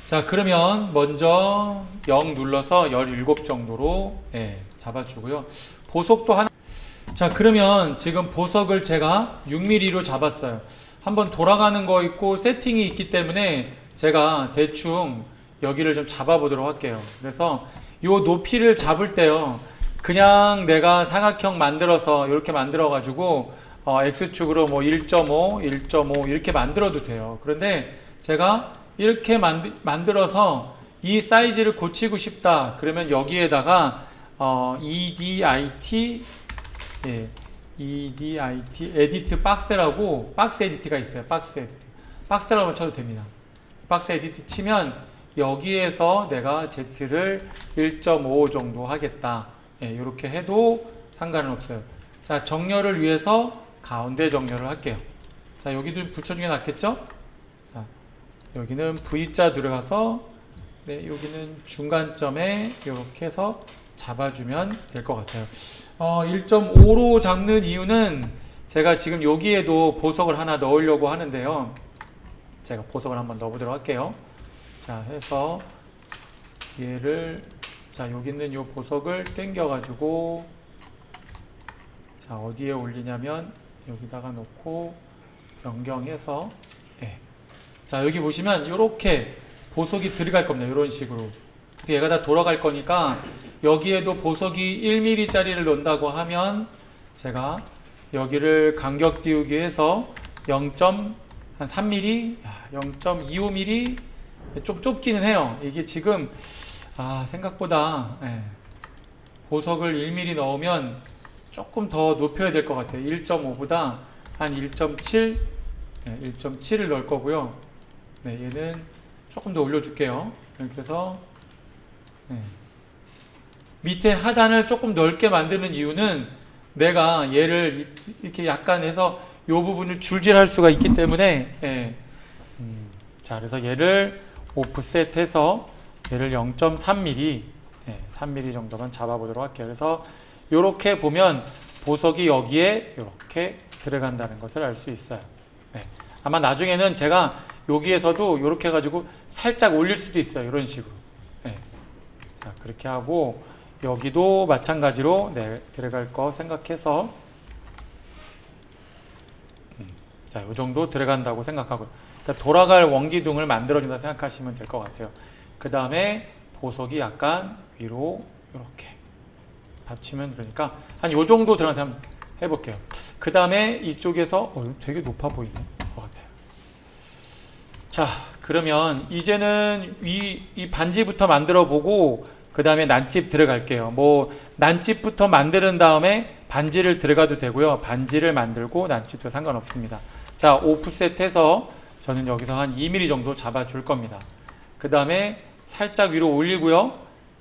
자, 그러면 먼저 0 눌러서 17 정도로 잡아주고요. 보석도 하나. 자, 그러면 지금 보석을 제가 6mm로 잡았어요. 한번 돌아가는 거 있고 세팅이 있기 때문에 제가 대충 여기를 좀 잡아보도록 할게요. 그래서 요 높이를 잡을 때요, 그냥 내가 삼각형 만들어서 이렇게 만들어 가지고 X축으로 뭐 1.5, 1.5 이렇게 만들어도 돼요. 그런데 제가 이렇게 만들어서 이 사이즈를 고치고 싶다. 그러면 여기에다가 EDIT 에디트 박스라고 박스 에디트가 있어요. 박스 에디트. 박스라고 쳐도 됩니다. 박스 에디트 치면 여기에서 내가 Z를 1.5 정도 하겠다. 이렇게 해도 상관은 없어요. 자, 정렬을 위해서 가운데 정렬을 할게요. 자, 여기도 붙여주는 게 낫겠죠? 자, 여기는 V자 들어가서 여기는 중간점에 이렇게 해서 잡아주면 될 것 같아요. 1.5로 잡는 이유는 제가 지금 여기에도 보석을 하나 넣으려고 하는데요. 제가 보석을 한번 넣어보도록 할게요. 자, 해서 얘를, 자, 여기 있는 요 보석을 당겨가지고, 자, 어디에 올리냐면 여기다가 놓고 변경해서, 자, 여기 보시면 이렇게 보석이 들어갈 겁니다. 이런 식으로. 그래서 얘가 다 돌아갈 거니까 여기에도 보석이 1mm 짜리를 넣는다고 하면 제가 여기를 간격 띄우기 해서 0.3mm, 0.25mm 좀 좁기는 해요. 이게 지금 생각보다 보석을 1mm 넣으면 조금 더 높여야 될 것 같아요. 1.5보다 한 1.7, 1.7을 넣을 거고요. 얘는 조금 더 올려줄게요. 이렇게 해서 밑에 하단을 조금 넓게 만드는 이유는 내가 얘를 이렇게 약간 해서 이 부분을 줄질할 수가 있기 때문에 자, 그래서 얘를 오프셋해서 얘를 0.3mm 3mm 정도만 잡아보도록 할게요. 그래서 이렇게 보면 보석이 여기에 이렇게 들어간다는 것을 알 수 있어요. 아마 나중에는 제가 여기에서도 이렇게 해가지고 살짝 올릴 수도 있어요. 이런 식으로. 자, 그렇게 하고 여기도 마찬가지로 들어갈 거 생각해서 자, 요 정도 들어간다고 생각하고, 그러니까 돌아갈 원기둥을 만들어준다 생각하시면 될 것 같아요. 그 다음에 보석이 약간 위로 이렇게 받치면 그러니까 한 요 정도 들어가서 한번 해볼게요. 그 다음에 이쪽에서 되게 높아 보이네 것 같아요. 자, 그러면 이제는 이 반지부터 만들어 보고 그 다음에 난집 들어갈게요. 뭐 난집부터 만드는 다음에 반지를 들어가도 되고요. 반지를 만들고 난집도 상관없습니다. 자, 오프셋해서 저는 여기서 한 2mm 정도 잡아줄 겁니다. 그 다음에 살짝 위로 올리고요.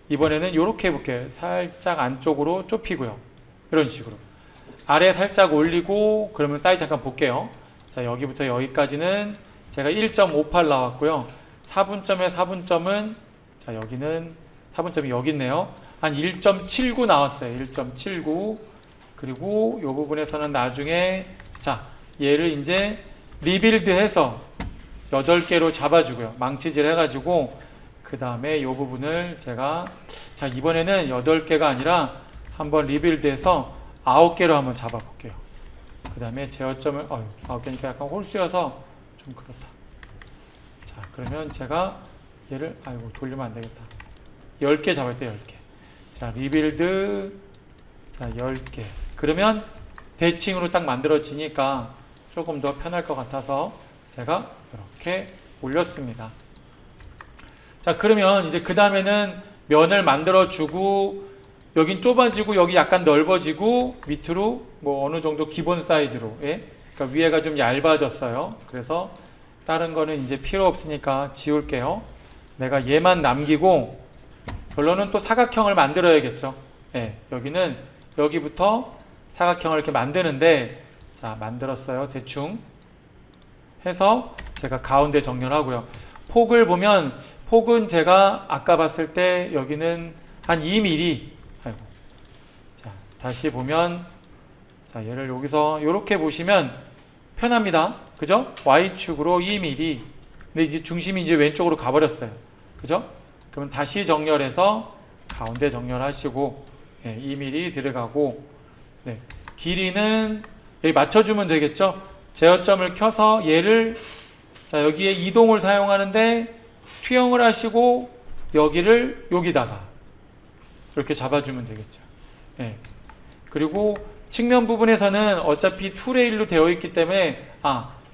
이번에는 이렇게 해볼게요. 살짝 안쪽으로 좁히고요. 이런 식으로. 아래 살짝 올리고, 그러면 사이즈 잠깐 볼게요. 자, 여기부터 여기까지는 제가 1.58 나왔고요. 4분점에 4분점은, 자, 여기는 4분점이 여기 있네요. 한 1.79 나왔어요. 1.79. 그리고 이 부분에서는 나중에, 자, 얘를 이제 리빌드 해서 8개로 잡아주고요. 망치질 해가지고, 그 다음에 이 부분을 제가, 자, 이번에는 8개가 아니라 한번 리빌드해서 9개로 한번 잡아볼게요. 그 다음에 제어점을, 9개니까 약간 홀수여서 좀 그렇다. 자, 그러면 제가 얘를, 돌리면 안 되겠다. 10개 잡을 때 10개. 자, 리빌드, 자, 10개. 그러면 대칭으로 딱 만들어지니까 조금 더 편할 것 같아서 제가 이렇게 올렸습니다. 자, 그러면 이제 그 다음에는 면을 만들어주고, 여긴 좁아지고, 여기 약간 넓어지고, 밑으로 뭐 어느 정도 기본 사이즈로, 그러니까 위에가 좀 얇아졌어요. 그래서 다른 거는 이제 필요 없으니까 지울게요. 내가 얘만 남기고, 결론은 또 사각형을 만들어야겠죠. 여기는 여기부터 사각형을 이렇게 만드는데, 자, 만들었어요. 대충 해서 제가 가운데 정렬하고요. 폭을 보면, 폭은 제가 아까 봤을 때 여기는 한 2mm. 자, 다시 보면, 자, 얘를 여기서 이렇게 보시면 편합니다. 그죠? Y축으로 2mm. 근데 이제 중심이 이제 왼쪽으로 가버렸어요. 그죠? 그러면 다시 정렬해서 가운데 정렬하시고 2mm 들어가고 네. 길이는 여기 맞춰주면 되겠죠? 제어점을 켜서 얘를 자 여기에 이동을 사용하는데 투영을 하시고 여기를 여기다가 이렇게 잡아주면 되겠죠. 그리고 측면 부분에서는 어차피 투레일로 되어 있기 때문에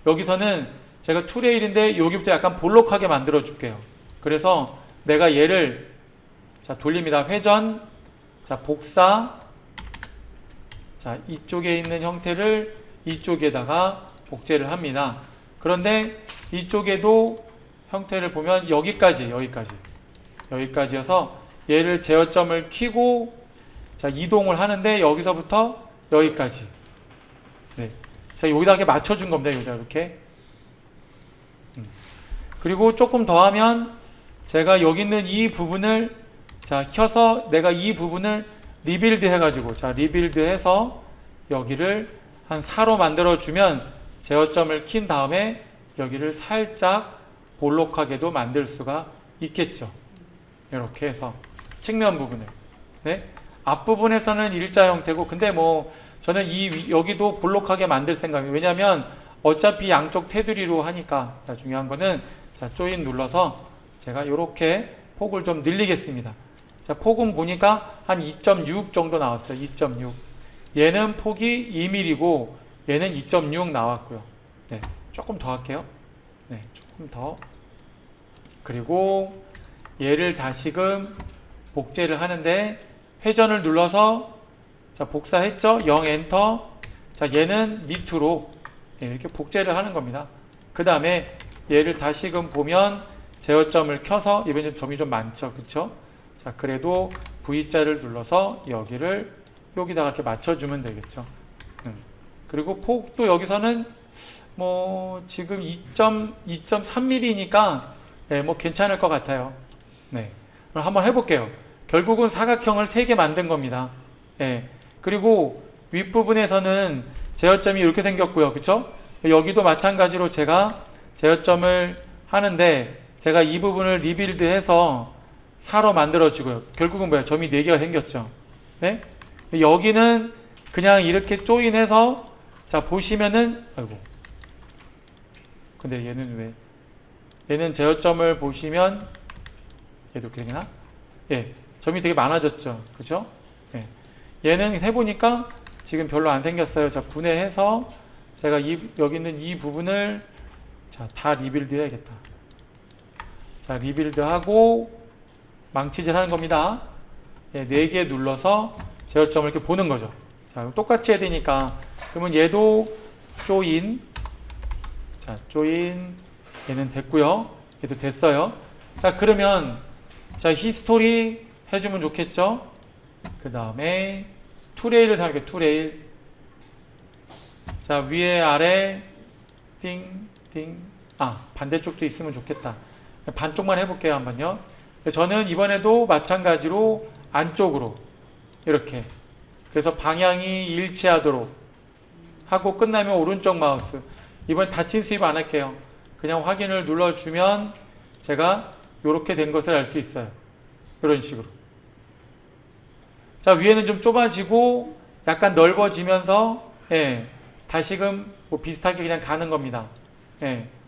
여기서는 제가 투레일인데 여기부터 약간 볼록하게 만들어 줄게요. 그래서 내가 얘를 자 돌립니다. 회전 자 복사 자 이쪽에 있는 형태를 이쪽에다가 복제를 합니다. 그런데 이쪽에도 형태를 보면 여기까지여서 얘를 제어점을 켜고 자 이동을 하는데 여기서부터 여기까지 자 여기다 이렇게 맞춰준 겁니다. 여기다 이렇게 그리고 조금 더 하면 제가 여기 있는 이 부분을 자 켜서 내가 이 부분을 리빌드 해가지고 자 리빌드 해서 여기를 한 4로 만들어 주면 제어점을 킨 다음에 여기를 살짝 볼록하게도 만들 수가 있겠죠. 이렇게 해서 측면 부분을 앞부분에서는 일자 형태고 근데 뭐 저는 여기도 볼록하게 만들 생각이에요. 왜냐면 어차피 양쪽 테두리로 하니까 자 중요한 거는 자 조인 눌러서 제가 이렇게 폭을 좀 늘리겠습니다. 자 폭은 보니까 한 2.6 정도 나왔어요. 2.6 얘는 폭이 2mm고 얘는 2.6 나왔고요. 조금 더 할게요. 조금 더 그리고 얘를 다시금 복제를 하는데 회전을 눌러서 자 복사했죠. 0 엔터 자 얘는 밑으로 이렇게 복제를 하는 겁니다. 그 다음에 얘를 다시금 보면 제어점을 켜서 이번엔 점이 좀 많죠. 그쵸? 자 그래도 V자를 눌러서 여기를 여기다가 이렇게 맞춰주면 되겠죠. 그리고 폭도 여기서는 뭐 지금 2.3mm니까 뭐 괜찮을 것 같아요. 그럼 한번 해볼게요. 결국은 사각형을 3개 만든 겁니다. 그리고 윗부분에서는 제어점이 이렇게 생겼고요. 그쵸? 여기도 마찬가지로 제가 제어점을 하는데 제가 이 부분을 리빌드 해서 4로 만들어주고요. 결국은 뭐야? 점이 4개가 생겼죠. 여기는 그냥 이렇게 조인해서 자 보시면은 아이고 근데 얘는 왜 얘는 제어점을 보시면 얘도 이렇게 되나? 점이 되게 많아졌죠. 그죠? 얘는 해보니까 지금 별로 안 생겼어요. 자 분해해서 제가 여기 있는 이 부분을 자 다 리빌드 해야겠다. 자 리빌드 하고 망치질 하는 겁니다. 4개 눌러서 제어점을 이렇게 보는 거죠. 자 똑같이 해야 되니까 그러면 얘도 조인 자 조인 얘는 됐고요. 얘도 됐어요. 자 그러면 자 히스토리 해주면 좋겠죠. 그 다음에 투레일을 사용할게요. 투레일 자 위에 아래 띵띵 반대쪽도 있으면 좋겠다. 반쪽만 해볼게요. 한번요. 저는 이번에도 마찬가지로 안쪽으로 이렇게 그래서 방향이 일치하도록 하고 끝나면 오른쪽 마우스 이번에 닫힌 스윕 안 할게요. 그냥 확인을 눌러주면 제가 이렇게 된 것을 알 수 있어요. 이런 식으로 자 위에는 좀 좁아지고 약간 넓어지면서 다시금 뭐 비슷하게 그냥 가는 겁니다.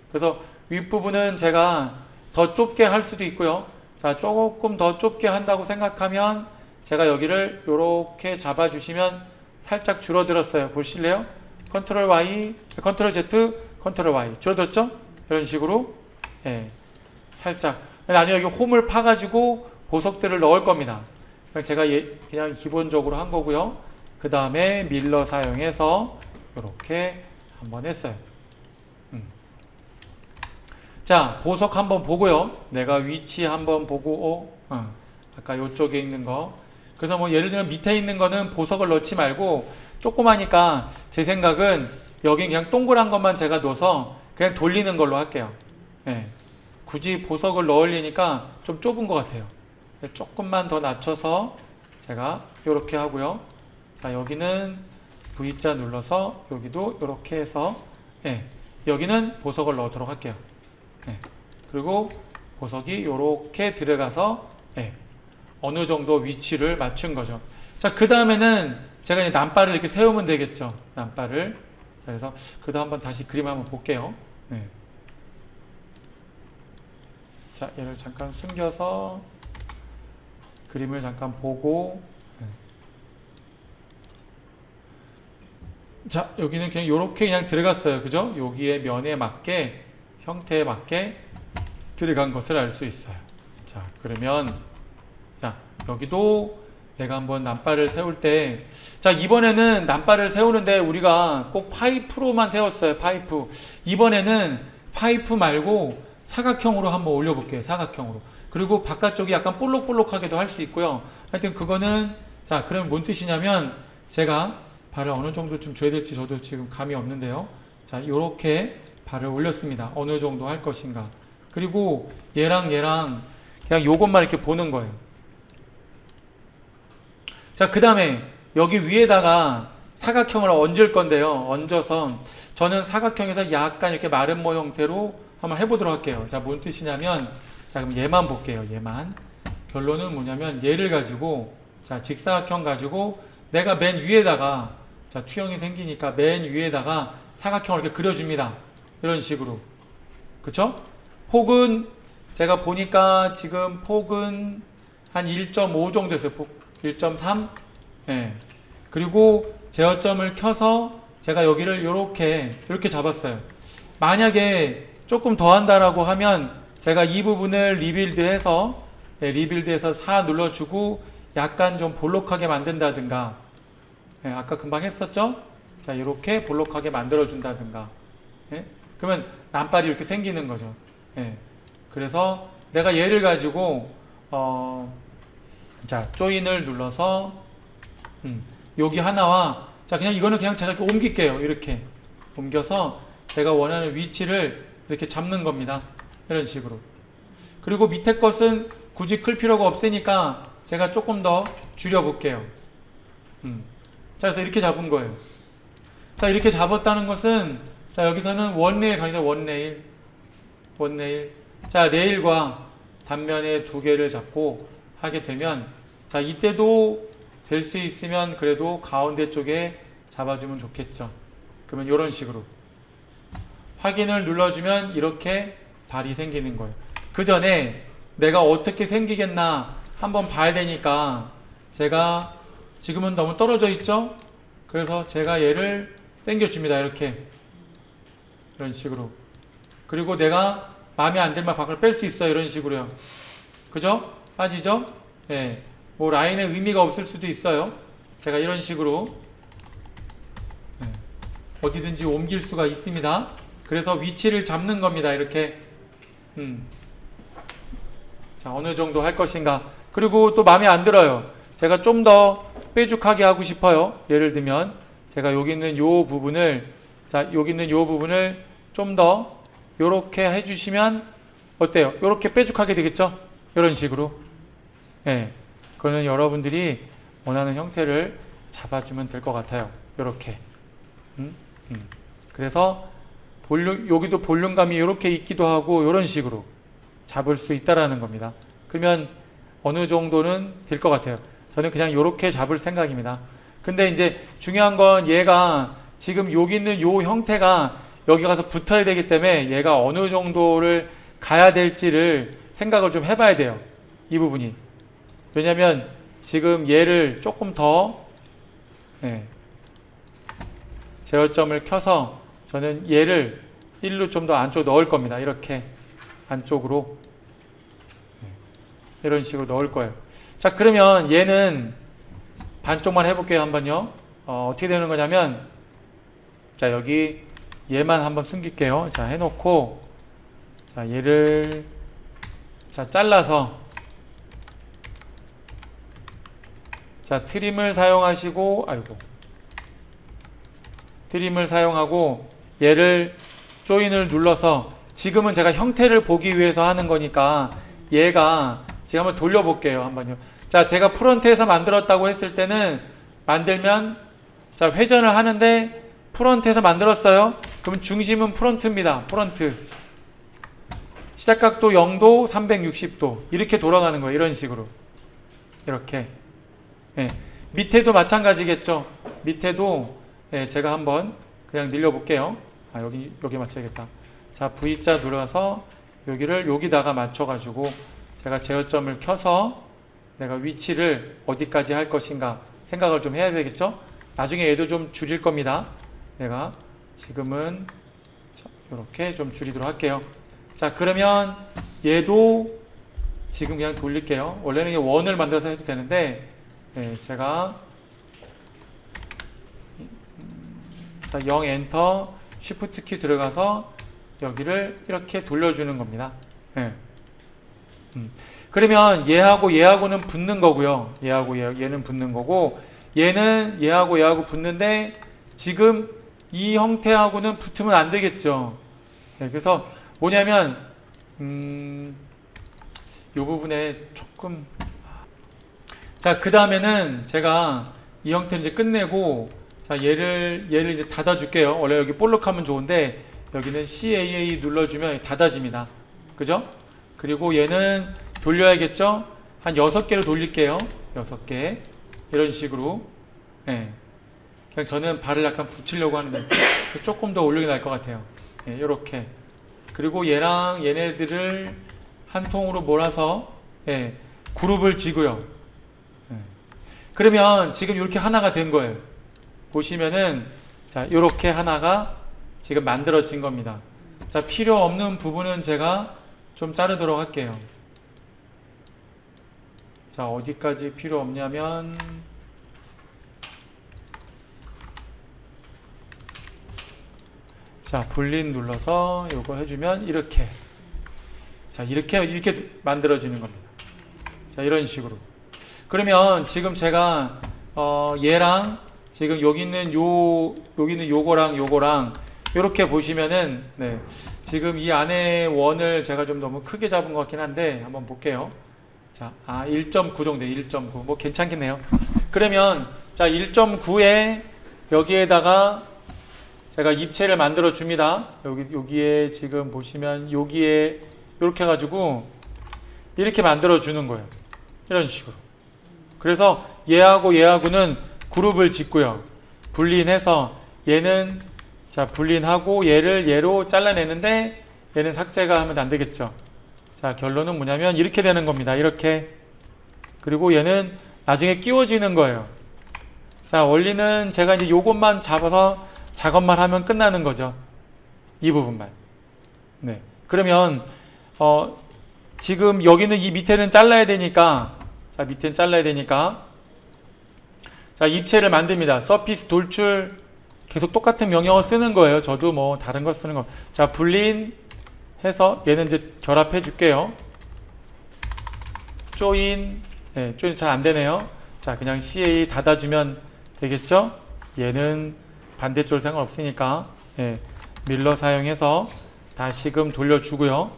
그래서 윗부분은 제가 더 좁게 할 수도 있고요. 자 조금 더 좁게 한다고 생각하면 제가 여기를 이렇게 잡아주시면 살짝 줄어들었어요. 보실래요? 컨트롤 Y, 컨트롤 Z, 컨트롤 Y 줄어들었죠? 이런 식으로 살짝 나중에 여기 홈을 파가지고 보석들을 넣을 겁니다. 제가 그냥 기본적으로 한 거고요. 그 다음에 밀러 사용해서 이렇게 한번 했어요. 자 보석 한번 보고요. 내가 위치 한번 보고 아까 이쪽에 있는 거 그래서 뭐 예를 들면 밑에 있는 거는 보석을 넣지 말고 조그마니까 제 생각은 여기 그냥 동그란 것만 제가 넣어서 그냥 돌리는 걸로 할게요. 굳이 보석을 넣으려니까 좀 좁은 것 같아요. 조금만 더 낮춰서 제가 이렇게 하고요. 자 여기는 V자 눌러서 여기도 이렇게 해서 여기는 보석을 넣도록 할게요. 그리고 보석이 이렇게 들어가서 어느 정도 위치를 맞춘 거죠. 자, 그 다음에는 제가 이제 난바를 이렇게 세우면 되겠죠. 난바를. 자, 그래서 그래도 한번 다시 그림 한번 볼게요. 네. 자, 얘를 잠깐 숨겨서 그림을 잠깐 보고. 자, 여기는 그냥 요렇게 그냥 들어갔어요. 그죠? 여기에 면에 맞게, 형태에 맞게 들어간 것을 알 수 있어요. 자, 그러면 자, 여기도 내가 한번 난바를 세울 때, 자, 이번에는 난바를 세우는데 우리가 꼭 파이프로만 세웠어요. 파이프. 이번에는 파이프 말고 사각형으로 한번 올려볼게요. 사각형으로. 그리고 바깥쪽이 약간 볼록볼록하게도 할 수 있고요. 하여튼 그거는, 자, 그럼 뭔 뜻이냐면 제가 발을 어느 정도 좀 줘야 될지 저도 지금 감이 없는데요. 자, 요렇게 발을 올렸습니다. 어느 정도 할 것인가. 그리고 얘랑 그냥 요것만 이렇게 보는 거예요. 자, 그 다음에 여기 위에다가 사각형을 얹을 건데요. 얹어서 저는 사각형에서 약간 이렇게 마름모 형태로 한번 해보도록 할게요. 자, 뭔 뜻이냐면, 자, 그럼 얘만 볼게요. 얘만. 결론은 뭐냐면 얘를 가지고, 자, 직사각형 가지고 내가 맨 위에다가, 자, 투영이 생기니까 맨 위에다가 사각형을 이렇게 그려줍니다. 이런 식으로. 그쵸? 폭은 제가 보니까 지금 폭은 한 1.5 정도 됐어요. 1.3. 예. 그리고 제어점을 켜서 제가 여기를 이렇게 잡았어요. 만약에 조금 더 한다라고 하면 제가 이 부분을 리빌드해서 4 눌러주고 약간 좀 볼록하게 만든다든가, 아까 금방 했었죠? 자, 이렇게 볼록하게 만들어준다든가. 그러면 난발이 이렇게 생기는 거죠. 그래서 내가 얘를 가지고 자, 조인을 눌러서 여기 하나와, 자, 그냥 이거는 그냥 제가 이렇게 옮길게요. 이렇게 옮겨서 제가 원하는 위치를 이렇게 잡는 겁니다. 이런 식으로. 그리고 밑에 것은 굳이 클 필요가 없으니까 제가 조금 더 줄여 볼게요. 자, 그래서 이렇게 잡은 거예요. 자, 이렇게 잡았다는 것은, 자, 여기서는 원레일 가니까 원레일. 자, 레일과 단면에 2개를 잡고 하게 되면, 자, 이때도 될 수 있으면 그래도 가운데 쪽에 잡아주면 좋겠죠. 그러면 이런 식으로 확인을 눌러주면 이렇게 발이 생기는 거예요. 그 전에 내가 어떻게 생기겠나 한번 봐야 되니까, 제가 지금은 너무 떨어져 있죠? 그래서 제가 얘를 당겨줍니다. 이렇게. 이런 식으로. 그리고 내가 마음에 안 들면 밖을 뺄 수 있어요. 이런 식으로요. 그죠? 빠지죠? 예. 뭐 라인에 의미가 없을 수도 있어요. 제가 이런 식으로 어디든지 옮길 수가 있습니다. 그래서 위치를 잡는 겁니다. 이렇게. 자, 어느 정도 할 것인가. 그리고 또 마음에 안 들어요. 제가 좀 더 뾰족하게 하고 싶어요. 예를 들면 제가 여기 있는 요 부분을, 자, 여기 있는 요 부분을 좀 더 요렇게 해주시면 어때요? 요렇게 뾰족하게 되겠죠? 이런 식으로. 예. 그거는 여러분들이 원하는 형태를 잡아주면 될 것 같아요. 요렇게. 그래서 여기도 볼륨감이 이렇게 있기도 하고 이런 식으로 잡을 수 있다라는 겁니다. 그러면 어느 정도는 될 것 같아요. 저는 그냥 이렇게 잡을 생각입니다. 근데 이제 중요한 건 얘가 지금 여기 있는 요 형태가 여기 가서 붙어야 되기 때문에 얘가 어느 정도를 가야 될지를 생각을 좀 해봐야 돼요. 이 부분이. 왜냐면 지금 얘를 조금 더 제어점을 켜서 저는 얘를 1로 좀 더 안쪽으로 넣을 겁니다. 이렇게 안쪽으로 이런 식으로 넣을 거예요. 자, 그러면 얘는 반쪽만 해볼게요. 한번요. 어떻게 되는 거냐면, 자, 여기 얘만 한번 숨길게요. 자, 해놓고, 자, 얘를, 자, 잘라서, 자, 트림을 사용하시고, 트림을 사용하고 얘를 조인을 눌러서, 지금은 제가 형태를 보기 위해서 하는 거니까 얘가, 제가 한번 돌려볼게요. 한번요. 자, 제가 프런트에서 만들었다고 했을 때는, 만들면, 자, 회전을 하는데 프런트에서 만들었어요. 그럼 중심은 프런트입니다. 프런트. 시작각도 0도, 360도 이렇게 돌아가는 거예요. 이런 식으로 이렇게. 예. 밑에도 마찬가지겠죠. 밑에도 예, 제가 한번 그냥 늘려볼게요. 여기 맞춰야겠다. 자, V자 눌러서 여기를 여기다가 맞춰가지고 제가 제어점을 켜서 내가 위치를 어디까지 할 것인가 생각을 좀 해야 되겠죠. 나중에 얘도 좀 줄일 겁니다. 내가 지금은 이렇게 좀 줄이도록 할게요. 자, 그러면 얘도 지금 그냥 돌릴게요. 원래는 원을 만들어서 해도 되는데 제가 자, 0 엔터 쉬프트 키 들어가서 여기를 이렇게 돌려주는 겁니다. 그러면 얘하고는 붙는 거고요. 얘는 붙는 거고 얘는 얘하고 붙는데 지금 이 형태하고는 붙으면 안 되겠죠. 그래서 뭐냐면 이 부분에 조금 자, 그 다음에는 제가 이 형태를 이제 끝내고 자, 얘를 이제 닫아 줄게요. 원래 여기 볼록하면 좋은데 여기는 CAA 눌러주면 닫아집니다. 그죠? 그리고 얘는 돌려야겠죠? 한 6개로 돌릴게요. 6개. 이런 식으로. 그냥 저는 발을 약간 붙이려고 하는데 조금 더 올리는 게 나을 것 같아요. 이렇게. 그리고 얘랑 얘네들을 한 통으로 몰아서 그룹을 지고요. 그러면 지금 이렇게 하나가 된 거예요. 보시면은 자, 이렇게 하나가 지금 만들어진 겁니다. 자, 필요 없는 부분은 제가 좀 자르도록 할게요. 자, 어디까지 필요 없냐면 자, 분린 눌러서 요거 해주면 이렇게 자, 이렇게 만들어지는 겁니다. 자, 이런 식으로. 그러면 지금 제가 얘랑 지금 여기 있는 요거랑 이렇게 보시면은 지금 이 안에 원을 제가 좀 너무 크게 잡은 것 같긴 한데 한번 볼게요. 자, 1.9 정도, 1.9 뭐 괜찮겠네요. 그러면 자, 1.9에 여기에다가 제가 입체를 만들어 줍니다. 여기에 지금 보시면 여기에 이렇게 해가지고 이렇게 만들어 주는 거예요. 이런 식으로. 그래서 얘하고는 그룹을 짓고요. 분린해서 얘는 자, 분린하고 얘를 얘로 잘라내는데 얘는 삭제가 하면 안 되겠죠. 자, 결론은 뭐냐면 이렇게 되는 겁니다. 이렇게. 그리고 얘는 나중에 끼워지는 거예요. 자, 원리는 제가 이제 요것만 잡아서 작업만 하면 끝나는 거죠. 이 부분만. 그러면 지금 여기는 이 밑에는 잘라야 되니까 자, 밑에는 잘라야 되니까 자, 입체를 만듭니다. 서피스 돌출 계속 똑같은 명령어 쓰는 거예요. 저도 뭐 다른 거 쓰는 거. 자, 분린 해서 얘는 이제 결합해 줄게요. 조인. 조인 잘 안 되네요. 자, 그냥 CA 닫아주면 되겠죠? 얘는 반대쪽으로 상관없으니까 밀러 사용해서 다시금 돌려주고요.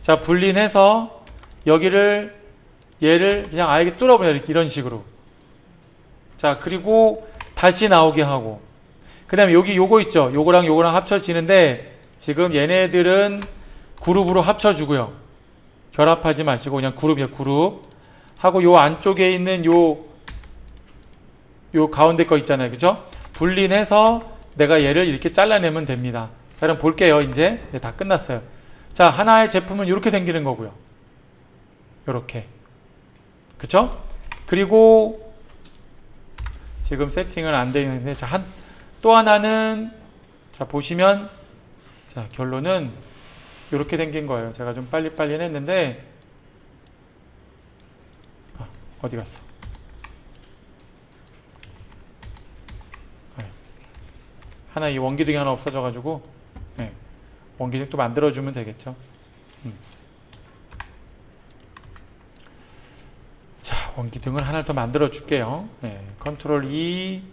자, 분린해서 얘를 그냥 아예 뚫어버려요. 이런 식으로. 자, 그리고 다시 나오게 하고 그 다음에 여기 요거 있죠. 요거랑 합쳐지는데 지금 얘네들은 그룹으로 합쳐주고요. 결합하지 마시고 그냥 그룹이에요. 그룹 하고 요 안쪽에 있는 요 가운데 거 있잖아요. 그죠? 분린해서 내가 얘를 이렇게 잘라내면 됩니다. 자, 그럼 볼게요. 이제 다 끝났어요. 자, 하나의 제품은 이렇게 생기는 거고요. 요렇게. 그쵸? 그리고 지금 세팅은 안 되어 있는데 자, 또 하나는 자, 보시면 자, 결론은 이렇게 생긴 거예요. 제가 좀 빨리 했는데 어디 갔어? 하나 이 원기둥이 하나 없어져 가지고 원기둥 또 만들어 주면 되겠죠. 자, 원기둥을 하나 더 만들어 줄게요. 컨트롤 E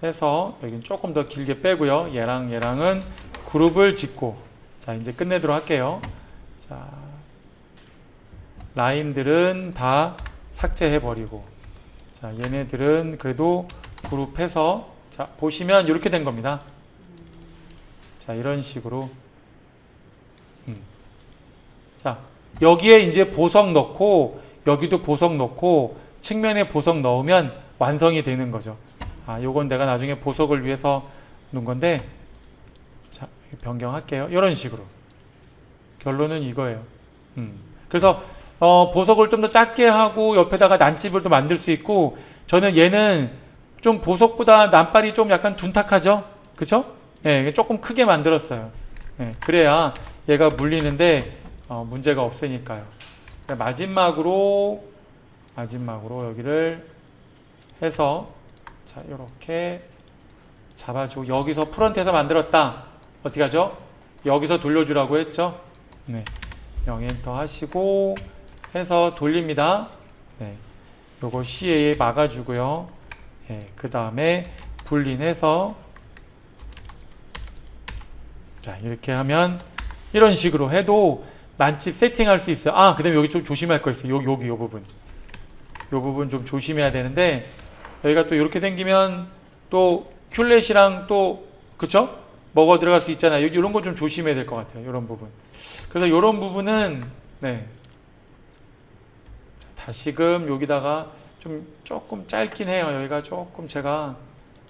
해서 여기는 조금 더 길게 빼고요. 얘랑은 그룹을 짓고 자, 이제 끝내도록 할게요. 자, 라인들은 다 삭제해 버리고 자, 얘네들은 그래도 그룹해서 자, 보시면 이렇게 된 겁니다. 자, 이런 식으로 자, 여기에 이제 보석 넣고 여기도 보석 넣고 측면에 보석 넣으면 완성이 되는 거죠. 요건 내가 나중에 보석을 위해서 놓은 건데, 자, 변경할게요. 이런 식으로. 결론은 이거예요. 그래서 보석을 좀 더 작게 하고 옆에다가 난집을 또 만들 수 있고, 저는 얘는 좀 보석보다 난발이 좀 약간 둔탁하죠? 그쵸? 예, 조금 크게 만들었어요. 예, 그래야 얘가 물리는데 문제가 없으니까요. 마지막으로 여기를 해서, 자, 이렇게 잡아주고, 여기서 프런트에서 만들었다. 어떻게 하죠? 여기서 돌려주라고 했죠? 네. 0엔터 하시고 해서 돌립니다. 네. 요거 CA에 막아주고요. 예, 그 다음에 분린해서, 자, 이렇게 하면 이런 식으로 해도 난집 세팅할 수 있어요. 그 다음에 여기 좀 조심할 거 있어요. 여기 요 부분. 요 부분 좀 조심해야 되는데, 여기가 또 이렇게 생기면 또 큐렛이랑 또, 그쵸? 먹어 들어갈 수 있잖아요. 이런 거 좀 조심해야 될 것 같아요. 이런 부분. 그래서 이런 부분은, 네. 다시금 여기다가 좀 조금 짧긴 해요. 여기가 조금 제가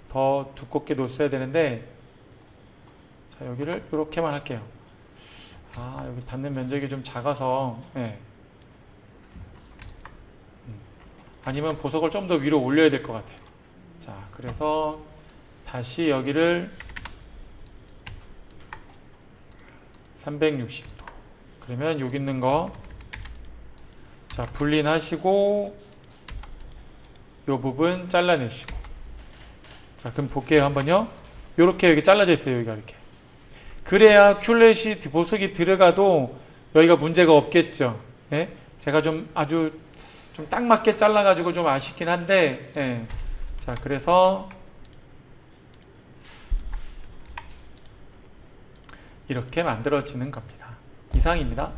더 두껍게 놓았어야 되는데, 자, 여기를 이렇게만 할게요. 여기 닿는 면적이 좀 작아서, 네. 아니면 보석을 좀 더 위로 올려야 될 것 같아요. 자, 그래서 다시 여기를 360도. 그러면 여기 있는 거, 자, 분린하시고 요 부분 잘라내시고. 자, 그럼 볼게요. 한번요. 요렇게 여기 잘라져 있어요. 여기가 이렇게. 그래야 큐렛이 보석이 들어가도 여기가 문제가 없겠죠. 예? 제가 좀 아주 좀 딱 맞게 잘라가지고 좀 아쉽긴 한데, 예. 자, 그래서 이렇게 만들어지는 겁니다. 이상입니다.